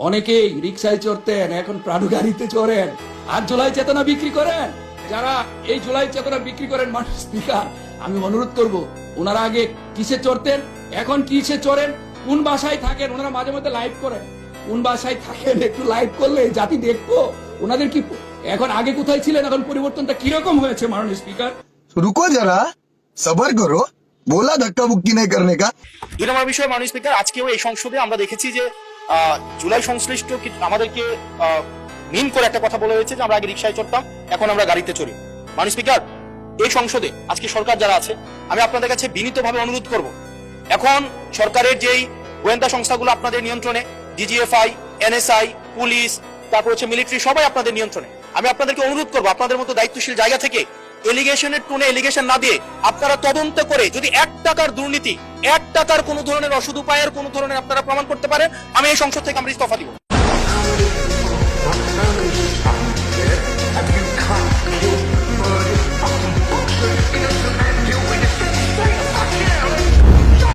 অনেকেই রিক্সায় চড়তেন, এখন প্রাণু গাড়িতে চড়েন আর জুলাই চেতনা বিক্রি করেন। যারা এই জুলাই চেতনা বিক্রি করেন, মানুষ স্পিকার, আমি অনুরোধ করব, ওনারা আগে কিসে চড়তেন, এখন কিসে চড়েন, কোন বাসায় থাকেন, ওনারা মাঝে মধ্যে লাইভ করেন, কোন বাসায় থাকেন একটু লাইভ করলে জাতি দেখবো ওনাদের কি এখন আগে কোথায় ছিলেন, এখন পরিবর্তনটা কিরকম হয়েছে। মাননীয় স্পিকার, रुको जरा सबर करो, बोला धक्का मुक्की नहीं करने का। 2 নম্বর বিষয়, মাননীয় স্পিকার, আজকেও এই সংসদে আমরা দেখেছি যে জুলাই সংশ্লিষ্ট আমাদেরকে মিন করে একটা কথা বলা হয়েছে যে আমরা আগে রিকশায় চড়তাম, এখন আমরা গাড়িতে চড়ি। মাননীয় স্পিকার, এই সংসদে আজকে সরকার যারা আছে, আমি আপনাদের কাছে বিনীতভাবে অনুরোধ করব, এখন সরকারের যেই গোয়েন্দা সংস্থাগুলো আপনাদের নিয়ন্ত্রণে, ডিজিএফআই, এনএসআই, পুলিশ, তারপর হচ্ছে মিলিটারি, সবাই আপনাদের নিয়ন্ত্রণে। আমি আপনাদেরকে অনুরোধ করবো, আপনাদের মতো দায়িত্বশীল জায়গা থেকে এলিগেশনের টোনে এলিগেশন না দিয়ে আপনারা তদন্ত করে যদি 1 টাকার দুর্নীতি, 1 টাকার কোন ধরনের অসৎ উপায়ের কোন ধরনের আপনারা প্রমাণ করতে পারেন, আমি এই সংসদ থেকে আমরা ইস্তফা দিব।